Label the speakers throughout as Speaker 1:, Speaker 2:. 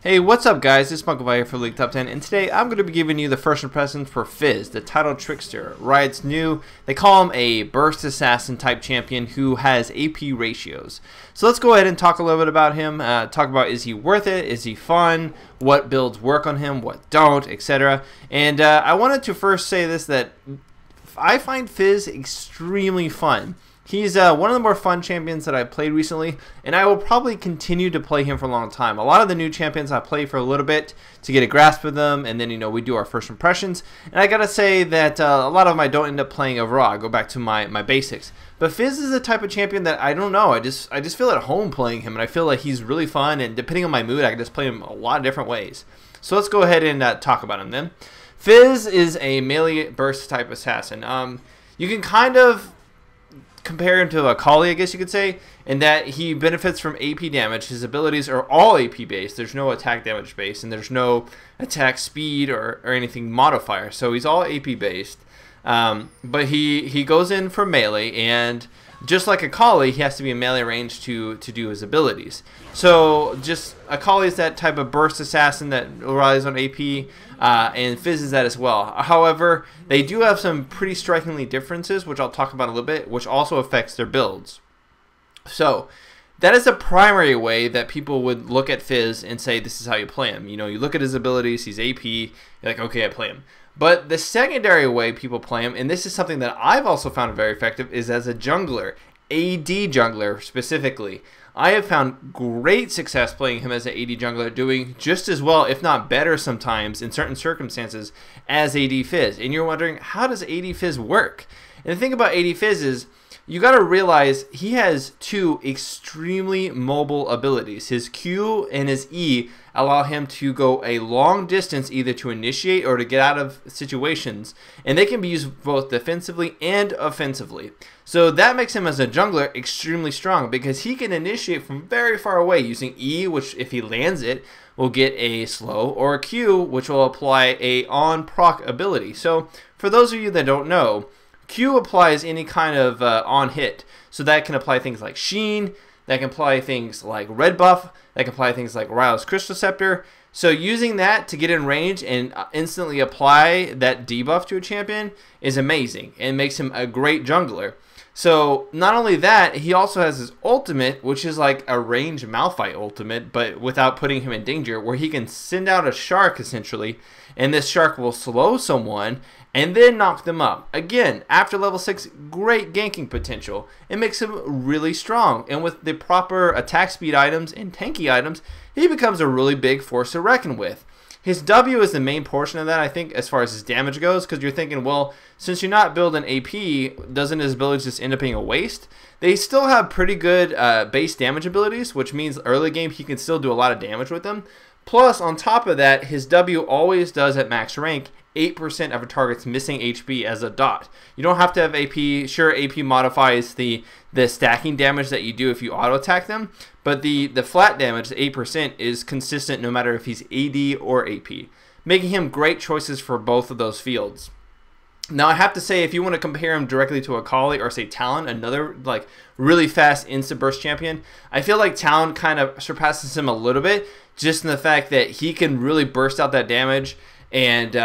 Speaker 1: Hey, what's up guys, it's Spunkify here for leaguetopten, and today I'm going to be giving you the first impressions for Fizz, the Tidal Trickster. Riot's new, they call him a burst assassin type champion who has AP ratios. So let's go ahead and talk a little bit about him, talk about is he worth it, is he fun, what builds work on him, what don't, etc. And I wanted to first say this, that I find Fizz extremely fun. He's one of the more fun champions that I've played recently, and I will probably continue to play him for a long time. A lot of the new champions I play for a little bit to get a grasp of them, and then, you know, we do our first impressions. And I gotta say that a lot of them I don't end up playing overall. I go back to my basics. But Fizz is the type of champion that I don't know. I just feel at home playing him, and I feel like he's really fun. And depending on my mood, I can just play him a lot of different ways. So let's go ahead and talk about him then. Fizz is a melee burst type assassin. You can kind of compare him to a Kali, I guess you could say, in that he benefits from AP damage. His abilities are all AP based. There's no attack damage based, and there's no attack speed or anything modifier. So he's all AP based. But he goes in for melee, and just like a Kali, he has to be in melee range to do his abilities. So just a Kali is that type of burst assassin that relies on AP, and Fizz is that as well. However, they do have some pretty strikingly differences, which I'll talk about in a little bit, which also affects their builds. So that is the primary way that people would look at Fizz and say this is how you play him. You know, you look at his abilities, he's AP, you're like, okay, I play him. But the secondary way people play him, and this is something that I've also found very effective, is as a jungler, AD jungler specifically. I have found great success playing him as an AD jungler, doing just as well, if not better sometimes, in certain circumstances, as AD Fizz. And you're wondering, how does AD Fizz work? And the thing about AD Fizz is, you got to realize he has two extremely mobile abilities. His Q and his E allow him to go a long distance, either to initiate or to get out of situations, and they can be used both defensively and offensively. So that makes him as a jungler extremely strong, because he can initiate from very far away using E, which if he lands it will get a slow, or a Q, which will apply a on proc ability. So for those of you that don't know, Q applies any kind of on hit, so that can apply things like Sheen, that can apply things like Red Buff, that can apply things like Ryle's Crystal Scepter. So using that to get in range and instantly apply that debuff to a champion is amazing, and makes him a great jungler. So not only that, he also has his ultimate, which is like a range Malphite ultimate, but without putting him in danger, where he can send out a shark essentially, and this shark will slow someone and then knock them up. Again, after level 6, great ganking potential. It makes him really strong, and with the proper attack speed items and tanky items, he becomes a really big force to reckon with. His W is the main portion of that, I think, as far as his damage goes, because you're thinking, well, since you're not building AP, doesn't his abilities just end up being a waste? They still have pretty good base damage abilities, which means early game he can still do a lot of damage with them. Plus, on top of that, his W always does at max rank 8% of a target's missing HP as a dot. You don't have to have AP. Sure, AP modifies the stacking damage that you do if you auto attack them, but the flat damage, the 8%, is consistent no matter if he's AD or AP, making him great choices for both of those fields. Now, I have to say, if you want to compare him directly to a Kali or, say, Talon, another like really fast instant burst champion, I feel like Talon kind of surpasses him a little bit, just in the fact that he can really burst out that damage and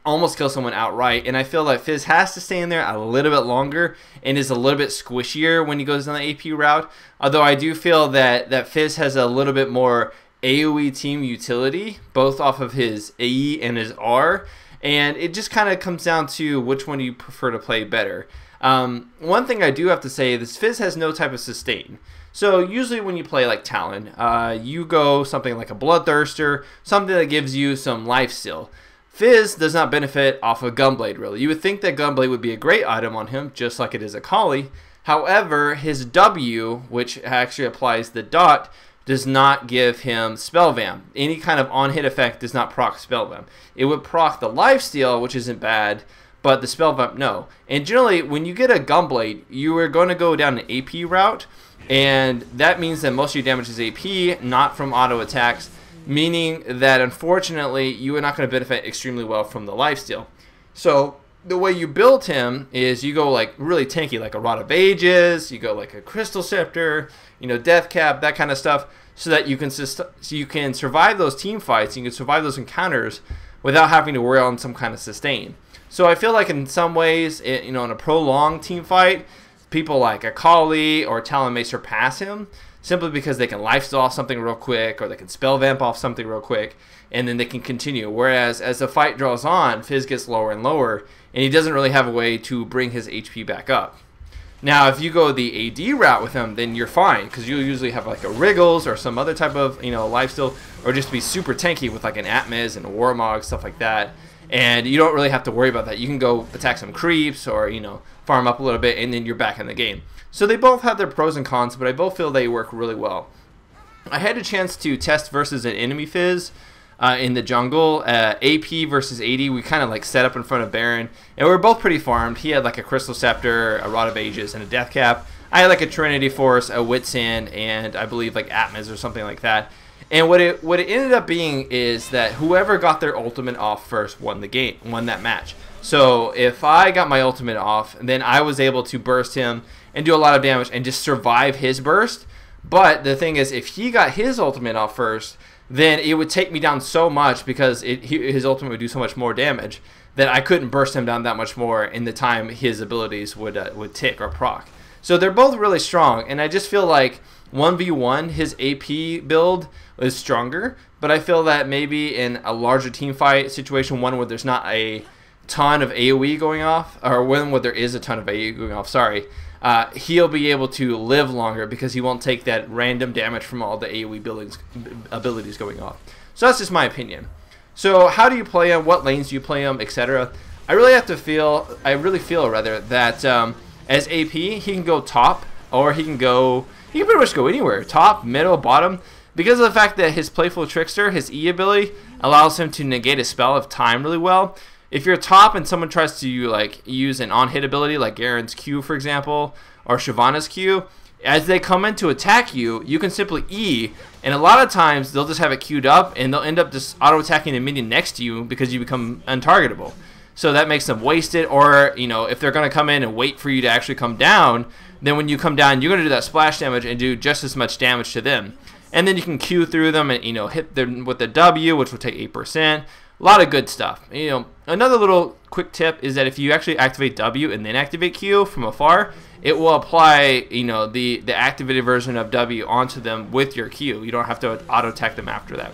Speaker 1: almost kill someone outright. And I feel like Fizz has to stay in there a little bit longer and is a little bit squishier when he goes down the AP route. Although I do feel that Fizz has a little bit more AoE team utility, both off of his AE and his R. And it just kind of comes down to which one you prefer to play better. One thing I do have to say is Fizz has no type of sustain. So usually when you play like Talon, you go something like a Bloodthirster, something that gives you some lifesteal. Fizz does not benefit off of Gunblade, really. You would think that Gunblade would be a great item on him, just like it is a Kali. However, his W, which actually applies the dot, does not give him Spellvamp. Any kind of on-hit effect does not proc Spellvamp. It would proc the lifesteal, which isn't bad, but the Spellvamp, no. And generally, when you get a Gunblade, you are going to go down an AP route, and that means that most of your damage is AP, not from auto attacks, meaning that unfortunately you are not going to benefit extremely well from the lifesteal. So the way you build him is you go like really tanky, like a Rod of Ages, you go like a Crystal Scepter, you know, Death Cap, that kind of stuff. so that you can survive those team fights, you can survive those encounters without having to worry on some kind of sustain. So I feel like in some ways, in a prolonged team fight, people like Akali or Talon may surpass him simply because they can lifesteal off something real quick, or they can spell vamp off something real quick, and then they can continue. Whereas as the fight draws on, Fizz gets lower and lower, and he doesn't really have a way to bring his HP back up. Now, if you go the AD route with him, then you're fine, because you'll usually have like a Wriggles or some other type of lifesteal, or just be super tanky with like an Atmiz and a Warmog, stuff like that. And you don't really have to worry about that. You can go attack some creeps or farm up a little bit, and then you're back in the game. So they both have their pros and cons, but I both feel they work really well. I had a chance to test versus an enemy Fizz in the jungle, AP versus AD. We kind of like set up in front of Baron, and we were both pretty farmed. He had like a Crystal Scepter, a Rod of Ages, and a Death Cap. I had like a Trinity Force, a Witsend, and I believe like Atmiz or something like that. And what it ended up being is that whoever got their ultimate off first won the game, won that match. So if I got my ultimate off, then I was able to burst him and do a lot of damage and just survive his burst. But the thing is, if he got his ultimate off first, then it would take me down so much, because his ultimate would do so much more damage, that I couldn't burst him down that much more in the time his abilities would tick or proc. So they're both really strong, and I just feel like 1v1, his AP build is stronger, but I feel that maybe in a larger team fight situation, one where there's not a ton of AoE going off, or one where there is a ton of AoE going off, sorry, he'll be able to live longer because he won't take that random damage from all the AoE abilities going off. So that's just my opinion. So how do you play him? What lanes do you play him, etc.? I really feel that as AP, he can go top, or he can pretty much go anywhere, top, middle, bottom, because of the fact that his Playful Trickster, his E ability, allows him to negate a spell of time really well. If you're top and someone tries to like use an on-hit ability like Garen's Q, for example, or Shyvana's Q, as they come in to attack you, you can simply E, and a lot of times they'll just have it queued up, and they'll end up just auto-attacking the minion next to you because you become untargetable. So that makes them wasted, or if they're going to come in and wait for you to actually come down, then when you come down, you're going to do that splash damage and do just as much damage to them. And then you can Q through them and hit them with the W, which will take 8%. A lot of good stuff. Another little quick tip is that if you actually activate W and then activate Q from afar, it will apply the activated version of W onto them with your Q. You don't have to auto attack them after that.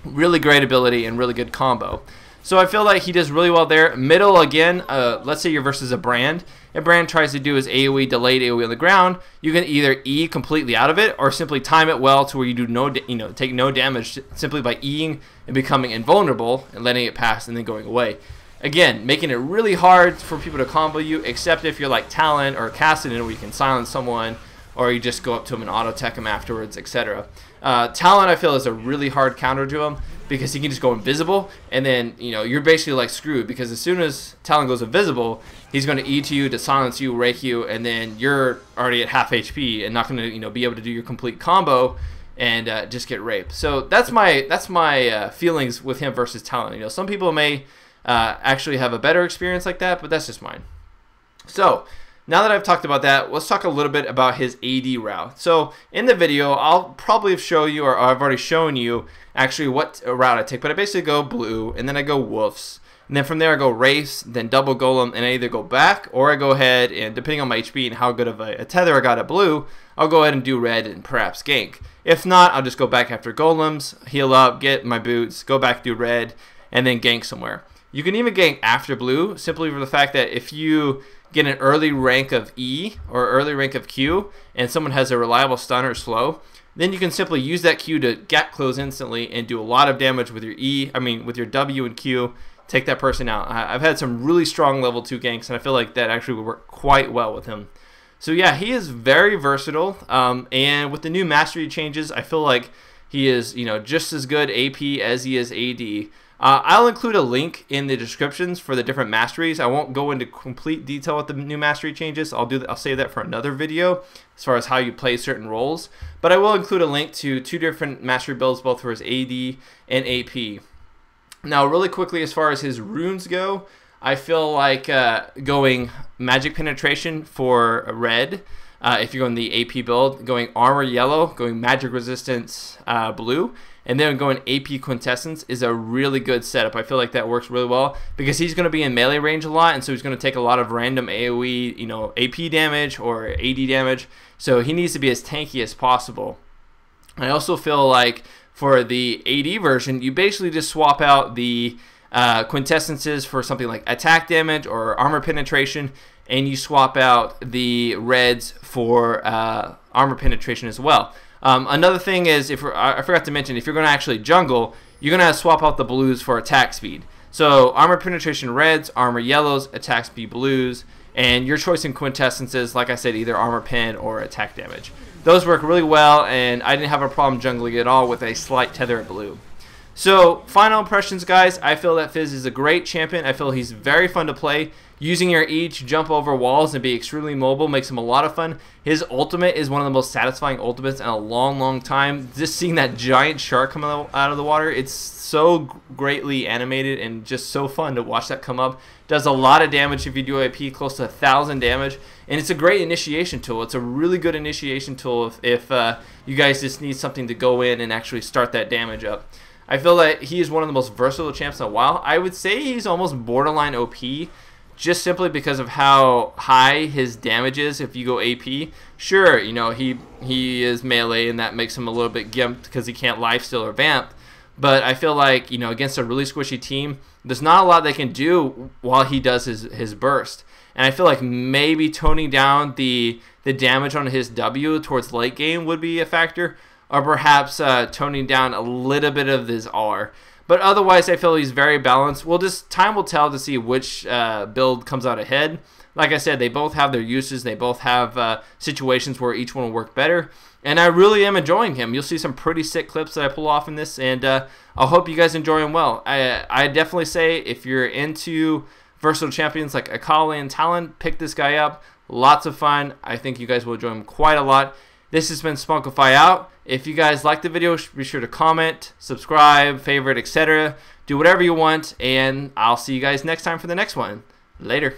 Speaker 1: Really great ability and really good combo. So I feel like he does really well there. Middle, again, let's say you're versus a Brand. If Brand tries to do his AoE, delayed AoE on the ground, you can either E completely out of it, or simply time it well to where you do take no damage simply by Eing and becoming invulnerable and letting it pass and then going away. Again, making it really hard for people to combo you, except if you're like Talon or Cassidy, where you can silence someone, or you just go up to him and auto-tech him afterwards, etc. Talon, I feel, is a really hard counter to him, because he can just go invisible, and then you're basically like screwed, because as soon as Talon goes invisible, he's going to E to you to silence you, rake you, and then you're already at half HP and not going to be able to do your complete combo and just get raped. So that's my feelings with him versus Talon. Some people may actually have a better experience like that, but that's just mine. So now that I've talked about that, let's talk a little bit about his AD route. So in the video, I'll probably show you, or I've already shown you, actually what route I take. But I basically go blue, and then I go Wolves. And then from there I go Wraiths, then double Golem, and I either go back, or I go ahead, and depending on my HP and how good of a tether I got at blue, I'll go ahead and do red and perhaps gank. If not, I'll just go back after Golems, heal up, get my boots, go back, do red, and then gank somewhere. You can even gank after blue, simply for the fact that if you get an early rank of E or early rank of Q, and someone has a reliable stun or slow, then you can simply use that Q to gap close instantly and do a lot of damage with your with your W and Q, take that person out. I've had some really strong level 2 ganks, and I feel like that actually would work quite well with him. So yeah, he is very versatile, and with the new mastery changes, I feel like he is just as good AP as he is AD. I'll include a link in the descriptions for the different masteries. I won't go into complete detail with the new mastery changes. I'll save that for another video as far as how you play certain roles. But I will include a link to 2 different mastery builds, both for his AD and AP. Now, really quickly, as far as his runes go, I feel like going Magic Penetration for red, if you're going the AP build, going armor yellow, going magic resistance blue, and then going AP quintessence is a really good setup. I feel like that works really well because he's going to be in melee range a lot, and so he's going to take a lot of random AoE, you know, AP damage or AD damage. So he needs to be as tanky as possible. I also feel like for the AD version, you basically just swap out the quintessences for something like attack damage or armor penetration, and you swap out the reds for armor penetration as well. Another thing is, I forgot to mention, if you're going to actually jungle, you're going to swap out the blues for attack speed. So armor penetration reds, armor yellows, attack speed blues, and your choice in quintessences, like I said, either armor pen or attack damage. Those work really well, and I didn't have a problem jungling at all with a slight tether at blue. So, final impressions, guys. I feel that Fizz is a great champion. I feel he's very fun to play. Using your E to jump over walls and be extremely mobile makes him a lot of fun. His ultimate is one of the most satisfying ultimates in a long, long time. Just seeing that giant shark come out of the water, it's so greatly animated and just so fun to watch that come up. Does a lot of damage if you do AP, close to 1,000 damage. And it's a great initiation tool. It's a really good initiation tool if you guys just need something to go in and actually start that damage up. I feel that he is one of the most versatile champs in a while. I would say he's almost borderline OP, just simply because of how high his damage is if you go AP. Sure, you know, he is melee, and that makes him a little bit gimped because he can't lifesteal or vamp. But I feel like, you know, against a really squishy team, there's not a lot they can do while he does his burst. And I feel like maybe toning down the damage on his W towards late game would be a factor, or perhaps toning down a little bit of his R. But otherwise, I feel he's very balanced. Time will tell to see which build comes out ahead. Like I said, they both have their uses. They both have situations where each one will work better. And I really am enjoying him. You'll see some pretty sick clips that I pull off in this, and I hope you guys enjoy him well. I definitely say if you're into versatile champions like Akali and Talon, pick this guy up. Lots of fun. I think you guys will enjoy him quite a lot. This has been Spunkify out. If you guys liked the video, be sure to comment, subscribe, favorite, etc. Do whatever you want, and I'll see you guys next time for the next one. Later.